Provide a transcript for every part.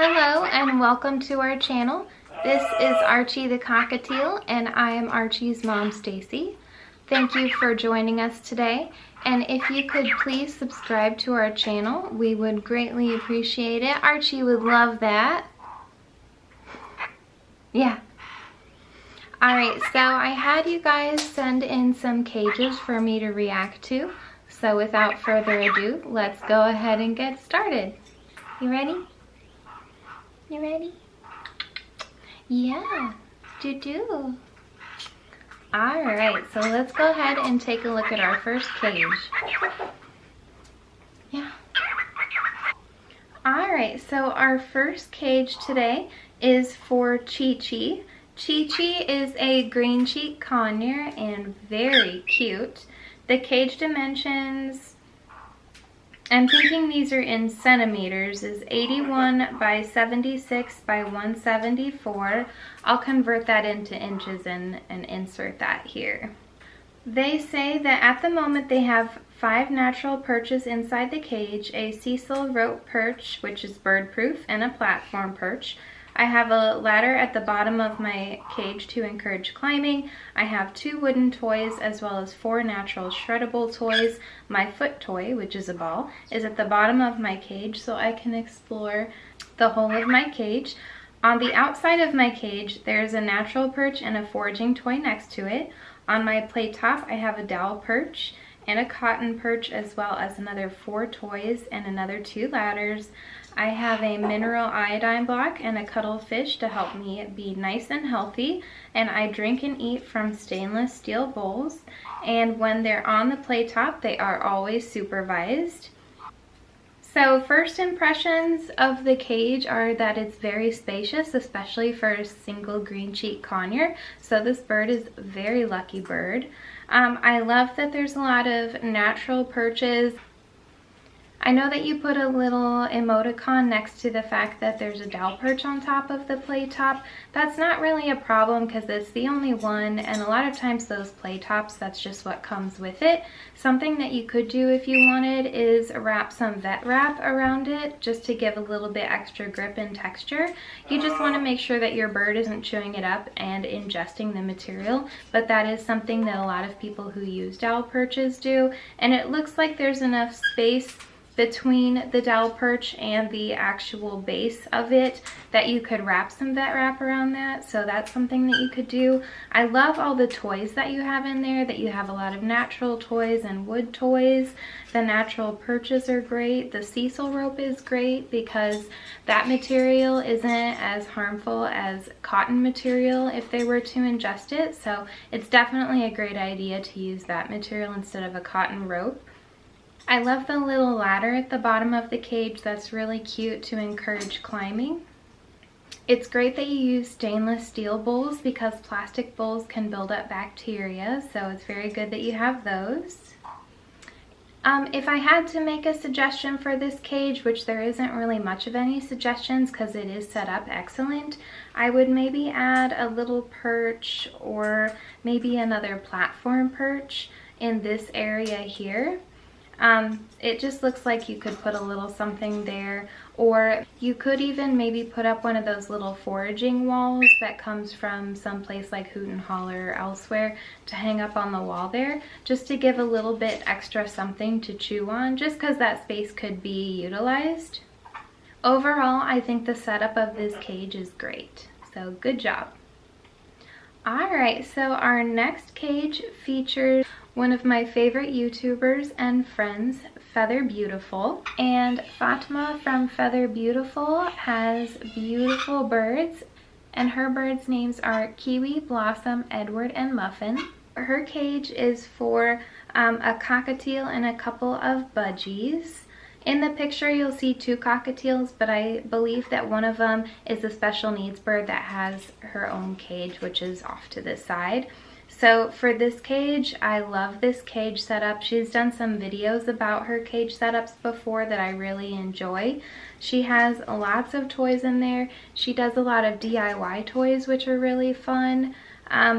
Hello and welcome to our channel. This is Archie the Cockatiel and I am Archie's mom, Stacy. Thank you for joining us today, and if you could please subscribe to our channel, we would greatly appreciate it. Archie would love that. Yeah. Alright, so I had you guys send in some cages for me to react to. So without further ado, let's go ahead and get started. You ready? You ready? Yeah, do. Alright, so let's go ahead and take a look at our first cage. Yeah. Alright, so our first cage today is for ChiChi. ChiChi is a green cheek conure and very cute. The cage dimensions, I'm thinking these are in centimeters, is 81 by 76 by 174. I'll convert that into inches and insert that here. They say that at the moment they have 5 natural perches inside the cage, a sisal rope perch, which is bird proof, and a platform perch. I have a ladder at the bottom of my cage to encourage climbing. I have 2 wooden toys as well as 4 natural shreddable toys. My foot toy, which is a ball, is at the bottom of my cage so I can explore the whole of my cage. On the outside of my cage, there's a natural perch and a foraging toy next to it. On my play top, I have a dowel perch and a cotton perch as well as another 4 toys and another 2 ladders. I have a mineral iodine block and a cuttlefish to help me be nice and healthy, and I drink and eat from stainless steel bowls, and when they're on the play top they are always supervised. So first impressions of the cage are that it's very spacious, especially for a single green cheek conure, so this bird is a very lucky bird. I love that there's a lot of natural perches. I know that you put a little emoticon next to the fact that there's a dowel perch on top of the play top. That's not really a problem because it's the only one, and a lot of times those play tops, that's just what comes with it. Something that you could do if you wanted is wrap some vet wrap around it just to give a little bit extra grip and texture. You just want to make sure that your bird isn't chewing it up and ingesting the material, but that is something that a lot of people who use dowel perches do, and it looks like there's enough space between the dowel perch and the actual base of it that you could wrap some vet wrap around that, so that's something that you could do. I love all the toys that you have in there, that you have a lot of natural toys and wood toys. The natural perches are great. The sisal rope is great because that material isn't as harmful as cotton material if they were to ingest it, so it's definitely a great idea to use that material instead of a cotton rope. I love the little ladder at the bottom of the cage. That's really cute to encourage climbing. It's great that you use stainless steel bowls because plastic bowls can build up bacteria, so it's very good that you have those. If I had to make a suggestion for this cage, which there isn't really much of any suggestions because it is set up excellent, I would maybe add a little perch or maybe another platform perch in this area here. It just looks like you could put a little something there, or you could even maybe put up one of those little foraging walls that comes from someplace like Hoot and Holler or elsewhere to hang up on the wall there, just to give a little bit extra something to chew on, just because that space could be utilized. Overall, I think the setup of this cage is great, so good job. Alright, so our next cage features one of my favorite YouTubers and friends, Feather Beautiful. And Fatima from Feather Beautiful has beautiful birds, and her birds' names are Kiwi, Blossom, Edward, and Muffin. Her cage is for a cockatiel and a couple of budgies. In the picture you'll see 2 cockatiels, but I believe that one of them is a special needs bird that has her own cage, which is off to the side. So for this cage, I love this cage setup. She's done some videos about her cage setups before that I really enjoy. She has lots of toys in there. She does a lot of DIY toys, which are really fun.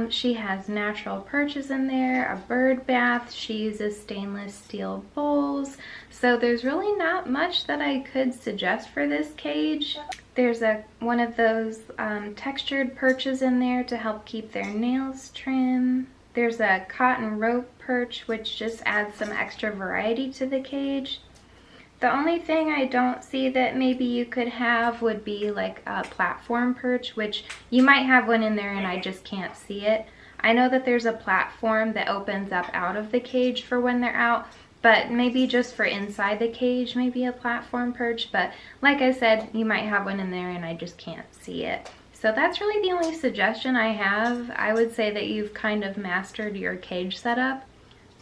She has natural perches in there, a bird bath. She uses stainless steel bowls. So there's really not much that I could suggest for this cage. There's one of those textured perches in there to help keep their nails trim. There's a cotton rope perch, which just adds some extra variety to the cage. The only thing I don't see that maybe you could have would be like a platform perch, which you might have one in there and I just can't see it. I know that there's a platform that opens up out of the cage for when they're out, but maybe just for inside the cage, maybe a platform perch. But like I said, you might have one in there and I just can't see it. So that's really the only suggestion I have. I would say that you've kind of mastered your cage setup.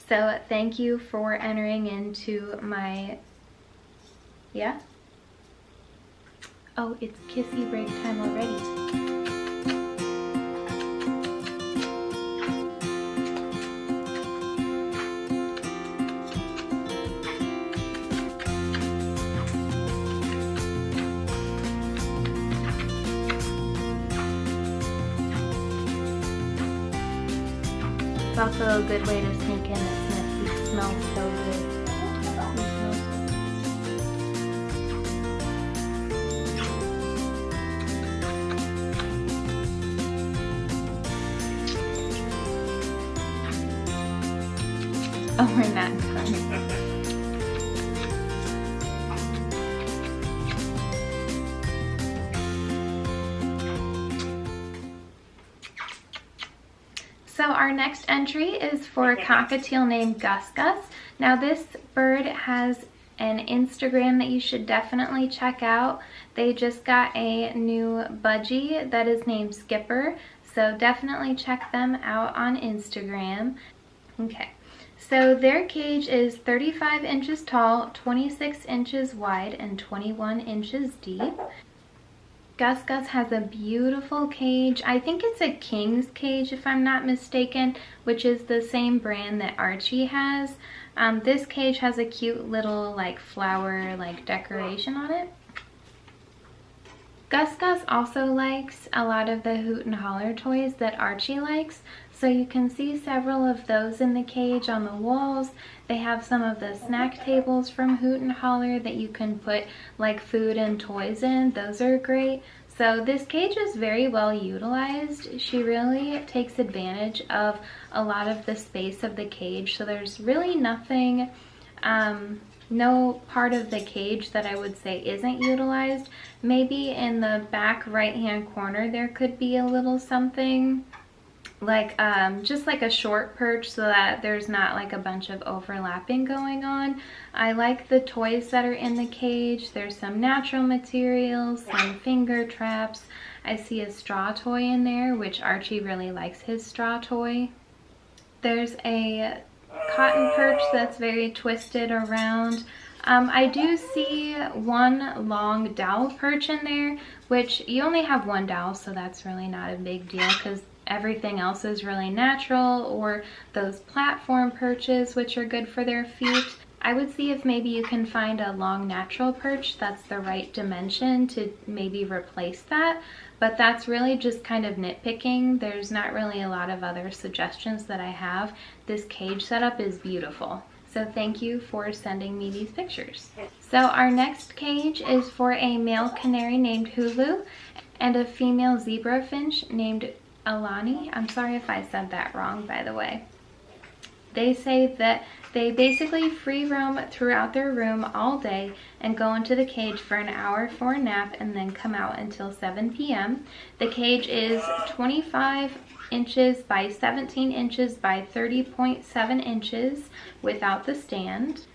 So thank you for entering into my... Yeah? Oh, it's kissy break time already. It's also a good way to sneak in a sniff. He smells so good. Oh, we're not done. So our next entry is for a cockatiel named Gus Gus. Now this bird has an Instagram that you should definitely check out. They just got a new budgie that is named Skipper, so definitely check them out on Instagram. Okay. So their cage is 35 inches tall, 26 inches wide, and 21 inches deep. Gus Gus has a beautiful cage. I think it's a king's cage if I'm not mistaken, which is the same brand that Archie has. This cage has a cute little like flower like decoration on it. Gus Gus also likes a lot of the Hoot and Holler toys that Archie likes. So you can see several of those in the cage on the walls. They have some of the snack tables from Hoot and Holler that you can put like food and toys in. Those are great. So this cage is very well utilized. She really takes advantage of a lot of the space of the cage. So there's really nothing, no part of the cage that I would say isn't utilized. Maybe in the back right hand corner there could be a little something like just like a short perch so that there's not like a bunch of overlapping going on. I like the toys that are in the cage. There's some natural materials, some finger traps. I see a straw toy in there, which Archie really likes his straw toy. There's a cotton perch that's very twisted around. I do see one long dowel perch in there, which you only have one dowel, so that's really not a big deal because everything else is really natural, or those platform perches, which are good for their feet. I would see if maybe you can find a long natural perch that's the right dimension to maybe replace that, but that's really just kind of nitpicking. There's not really a lot of other suggestions that I have. This cage setup is beautiful. So thank you for sending me these pictures. So our next cage is for a male canary named Hulu and a female zebra finch named Alani. I'm sorry if I said that wrong, by the way. They say that they basically free roam throughout their room all day and go into the cage for an hour for a nap and then come out until 7 p.m. The cage is 25 inches by 17 inches by 30.7 inches without the stand.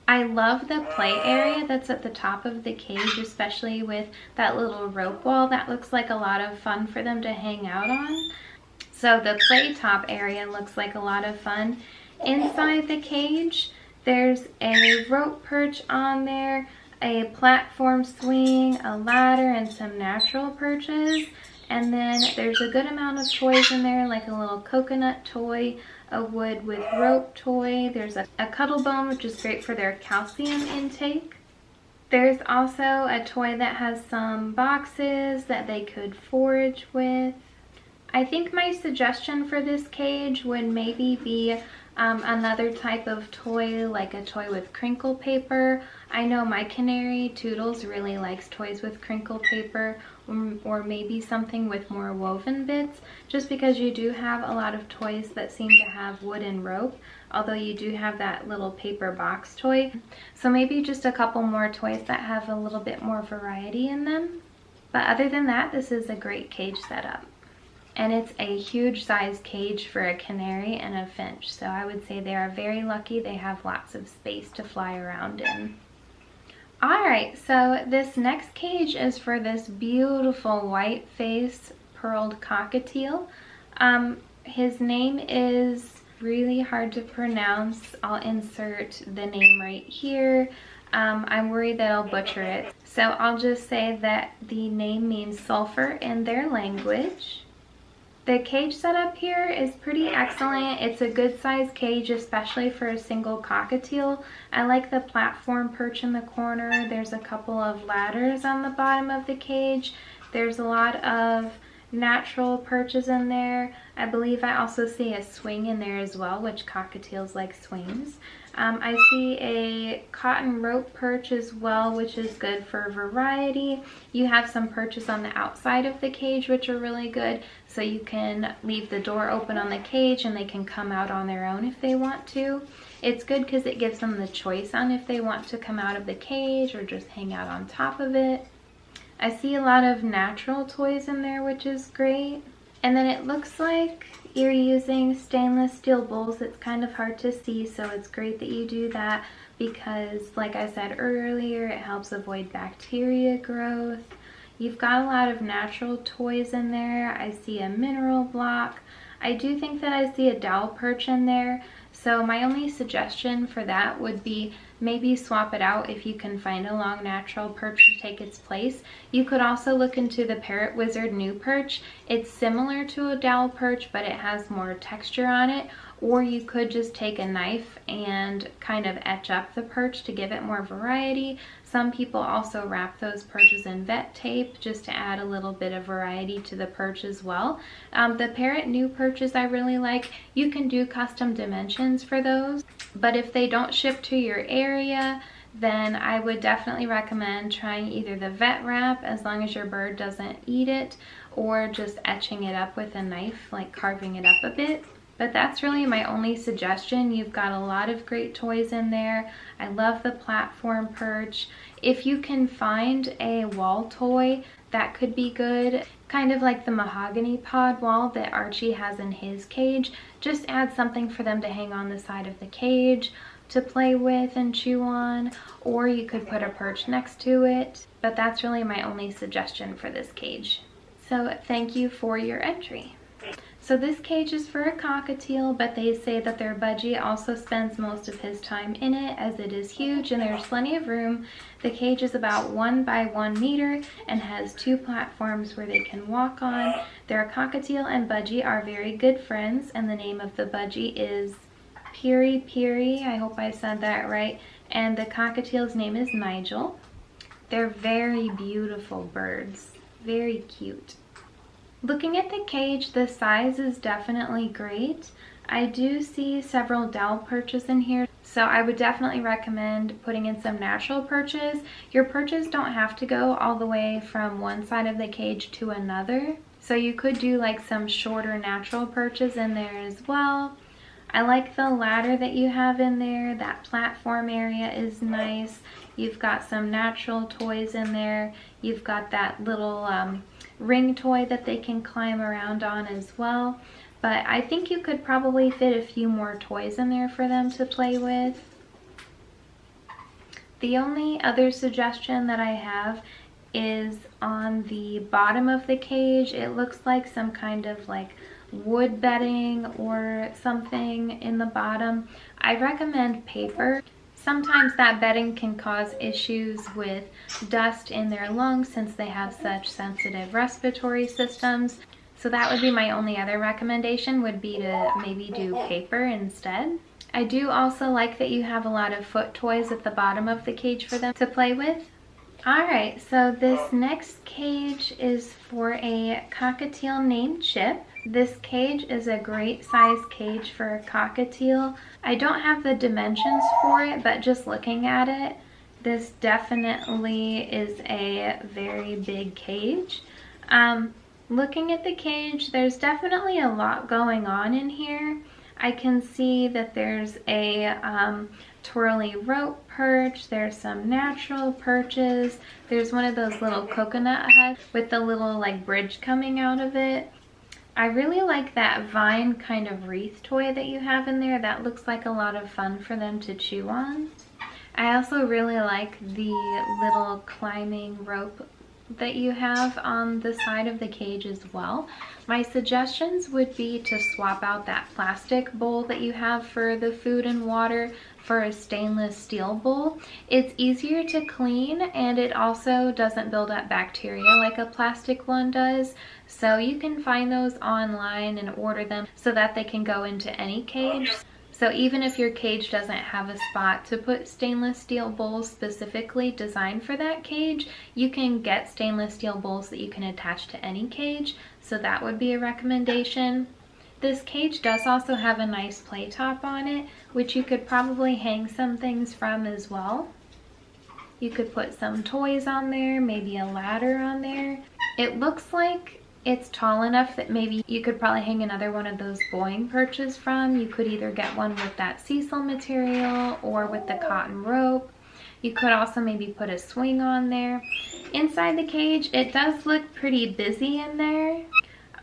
I love the play area that's at the top of the cage, especially with that little rope wall. That looks like a lot of fun for them to hang out on. So the play top area looks like a lot of fun. Inside the cage, there's a rope perch on there, a platform swing, a ladder, and some natural perches. And then there's a good amount of toys in there, like a little coconut toy, a wood with rope toy. There's a cuddle bone, which is great for their calcium intake. There's also a toy that has some boxes that they could forage with. I think my suggestion for this cage would maybe be another type of toy, like a toy with crinkle paper. I know my canary, Toodles, really likes toys with crinkle paper, or maybe something with more woven bits, just because you do have a lot of toys that seem to have wooden rope, although you do have that little paper box toy. So maybe just a couple more toys that have a little bit more variety in them. But other than that, this is a great cage setup. And it's a huge size cage for a canary and a finch, so I would say they are very lucky they have lots of space to fly around in. Alright, so this next cage is for this beautiful white face pearled cockatiel. His name is really hard to pronounce. I'll insert the name right here. I'm worried that I'll butcher it, so I'll just say that the name means sulfur in their language. The cage setup here is pretty excellent. It's a good size cage, especially for a single cockatiel. I like the platform perch in the corner. There's a couple of ladders on the bottom of the cage. There's a lot of natural perches in there. I believe I also see a swing in there as well, which cockatiels like swings. I see a cotton rope perch as well, which is good for variety. You have some perches on the outside of the cage, which are really good, so you can leave the door open on the cage and they can come out on their own if they want to. It's good because it gives them the choice on if they want to come out of the cage or just hang out on top of it. I see a lot of natural toys in there, which is great. And then it looks like you're using stainless steel bowls. It's kind of hard to see, so it's great that you do that because, like I said earlier, it helps avoid bacteria growth. You've got a lot of natural toys in there. I see a mineral block. I do think that I see a dowel perch in there, so my only suggestion for that would be maybe swap it out if you can find a long natural perch to take its place. You could also look into the Parrot NU Perch. It's similar to a dowel perch, but it has more texture on it. Or you could just take a knife and kind of etch up the perch to give it more variety. Some people also wrap those perches in vet tape just to add a little bit of variety to the perch as well. The Parrot NU Perches I really like. You can do custom dimensions for those, but if they don't ship to your area, then I would definitely recommend trying either the vet wrap, as long as your bird doesn't eat it, or just etching it up with a knife, like carving it up a bit. But that's really my only suggestion. You've got a lot of great toys in there. I love the platform perch. If you can find a wall toy, that could be good. Kind of like the mahogany pod wall that Archie has in his cage. Just add something for them to hang on the side of the cage to play with and chew on, or you could put a perch next to it. But that's really my only suggestion for this cage. So thank you for your entry. So this cage is for a cockatiel, but they say that their budgie also spends most of his time in it, as it is huge and there's plenty of room. The cage is about 1 by 1 meter and has 2 platforms where they can walk on. Their cockatiel and budgie are very good friends, and the name of the budgie is Piri Piri, I hope I said that right, and the cockatiel's name is Nigel. They're very beautiful birds, very cute. Looking at the cage, the size is definitely great. I do see several dowel perches in here, so I would definitely recommend putting in some natural perches. Your perches don't have to go all the way from one side of the cage to another, so you could do like some shorter natural perches in there as well. I like the ladder that you have in there. That platform area is nice. You've got some natural toys in there. You've got that little ring toy that they can climb around on as well. But I think you could probably fit a few more toys in there for them to play with. The only other suggestion that I have is on the bottom of the cage. It looks like some kind of like wood bedding or something in the bottom. I recommend paper. Sometimes that bedding can cause issues with dust in their lungs since they have such sensitive respiratory systems. So that would be my only other recommendation, would be to maybe do paper instead. I do also like that you have a lot of foot toys at the bottom of the cage for them to play with. Alright, so this next cage is for a cockatiel named Chip. This cage is a great size cage for a cockatiel. I don't have the dimensions for it, but just looking at it, this definitely is a very big cage. Looking at the cage, there's definitely a lot going on in here. I can see that there's a twirly rope perch, there's some natural perches, there's one of those little coconut huts with the little like bridge coming out of it. I really like that vine kind of wreath toy that you have in there. That looks like a lot of fun for them to chew on. I also really like the little climbing rope that you have on the side of the cage as well. My suggestions would be to swap out that plastic bowl that you have for the food and water for a stainless steel bowl. It's easier to clean and it also doesn't build up bacteria like a plastic one does. So you can find those online and order them so that they can go into any cage. So even if your cage doesn't have a spot to put stainless steel bowls specifically designed for that cage, you can get stainless steel bowls that you can attach to any cage. So that would be a recommendation. This cage does also have a nice play top on it, which you could probably hang some things from as well. You could put some toys on there, maybe a ladder on there. It looks like it's tall enough that maybe you could probably hang another one of those Boeing perches from. You could either get one with that sisal material or with the cotton rope. You could also maybe put a swing on there. Inside the cage, it does look pretty busy in there.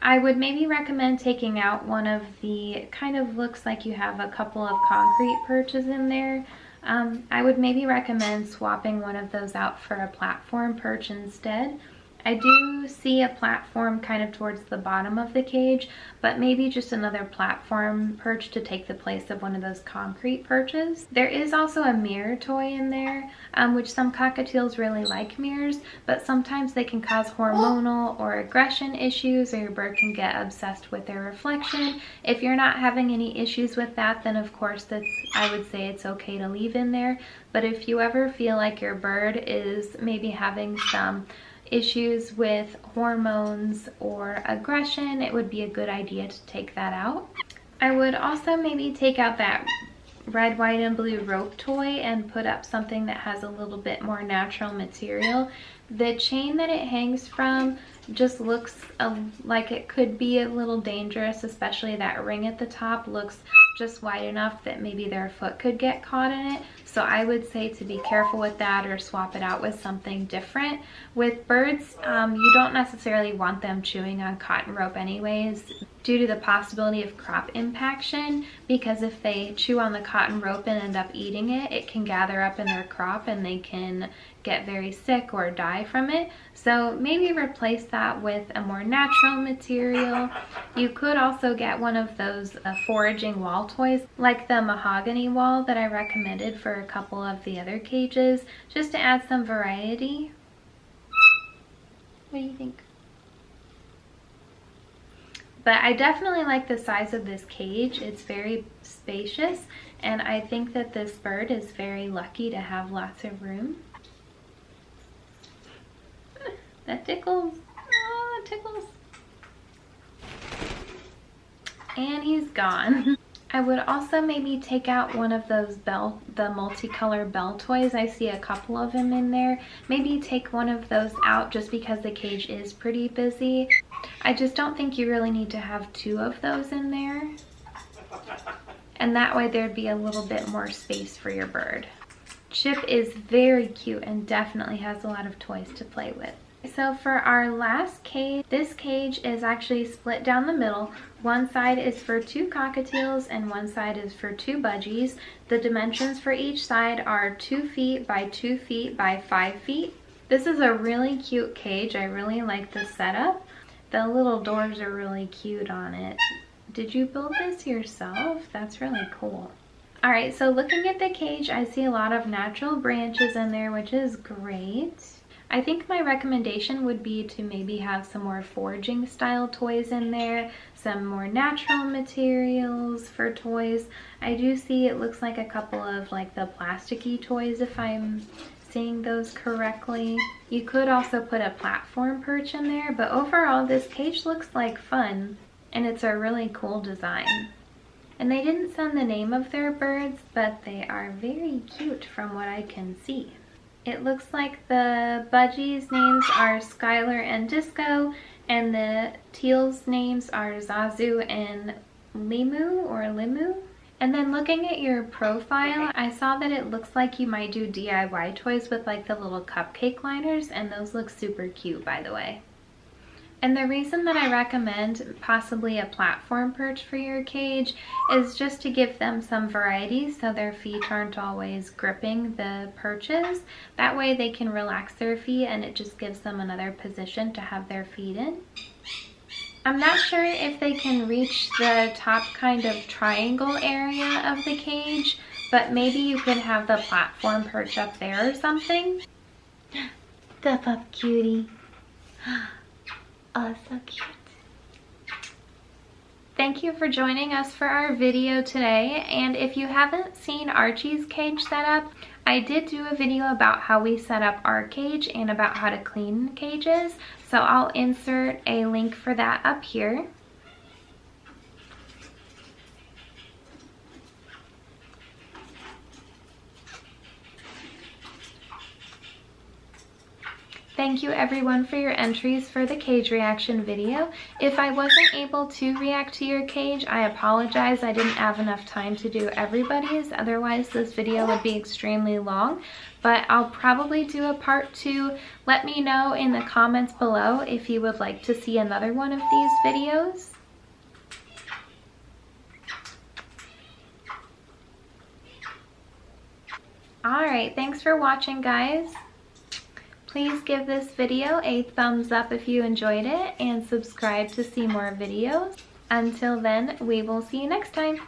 I would maybe recommend taking out one of the, kind of looks like you have a couple of concrete perches in there. I would maybe recommend swapping one of those out for a platform perch instead. I do see a platform kind of towards the bottom of the cage, but maybe just another platform perch to take the place of one of those concrete perches. There is also a mirror toy in there, which some cockatiels really like mirrors, but sometimes they can cause hormonal or aggression issues, or your bird can get obsessed with their reflection. If you're not having any issues with that, then of course I would say it's okay to leave in there. But if you ever feel like your bird is maybe having some issues with hormones or aggression, it would be a good idea to take that out. I would also maybe take out that red, white, and blue rope toy and put up something that has a little bit more natural material. The chain that it hangs from just looks like it could be a little dangerous, especially that ring at the top looks just wide enough that maybe their foot could get caught in it. So I would say to be careful with that or swap it out with something different. With birds, you don't necessarily want them chewing on cotton rope anyways, due to the possibility of crop impaction, because if they chew on the cotton rope and end up eating it, it can gather up in their crop and they can get very sick or die from it. So maybe replace that with a more natural material. You could also get one of those foraging wall toys, like the mahogany wall that I recommended for a couple of the other cages, just to add some variety. What do you think? But I definitely like the size of this cage. It's very spacious, and I think that this bird is very lucky to have lots of room. That tickles. Oh, that tickles. And he's gone. I would also maybe take out one of those the multicolor bell toys. I see a couple of them in there. Maybe take one of those out just because the cage is pretty busy. I just don't think you really need to have two of those in there. And that way there'd be a little bit more space for your bird. Chip is very cute and definitely has a lot of toys to play with. So for our last cage, this cage is actually split down the middle. One side is for 2 cockatiels and one side is for 2 budgies. The dimensions for each side are 2 feet by 2 feet by 5 feet. This is a really cute cage. I really like the setup. The little doors are really cute on it. Did you build this yourself? That's really cool. Alright, so looking at the cage, I see a lot of natural branches in there, which is great. I think my recommendation would be to maybe have some more foraging style toys in there, some more natural materials for toys. I do see it looks like a couple of like the plasticky toys, if I'm seeing those correctly. You could also put a platform perch in there, but overall this cage looks like fun. and it's a really cool design. And they didn't send the name of their birds, but they are very cute from what I can see. It looks like the budgies' names are Skylar and Disco, and the teals' names are Zazu and Limu. And then looking at your profile, I saw that it looks like you might do DIY toys with like the little cupcake liners, and those look super cute, by the way. And the reason that I recommend possibly a platform perch for your cage is just to give them some variety so their feet aren't always gripping the perches. That way they can relax their feet and it just gives them another position to have their feet in. I'm not sure if they can reach the top kind of triangle area of the cage, but maybe you could have the platform perch up there or something. Step up, cutie. Oh, so cute. Thank you for joining us for our video today, and if you haven't seen Archie's cage setup, I did do a video about how we set up our cage and about how to clean cages, so I'll insert a link for that up here. Thank you everyone for your entries for the cage reaction video. If I wasn't able to react to your cage, I apologize. I didn't have enough time to do everybody's. Otherwise, this video would be extremely long. But I'll probably do a part 2. Let me know in the comments below if you would like to see another one of these videos. Alright, thanks for watching, guys. Please give this video a thumbs up if you enjoyed it and subscribe to see more videos. Until then, we will see you next time.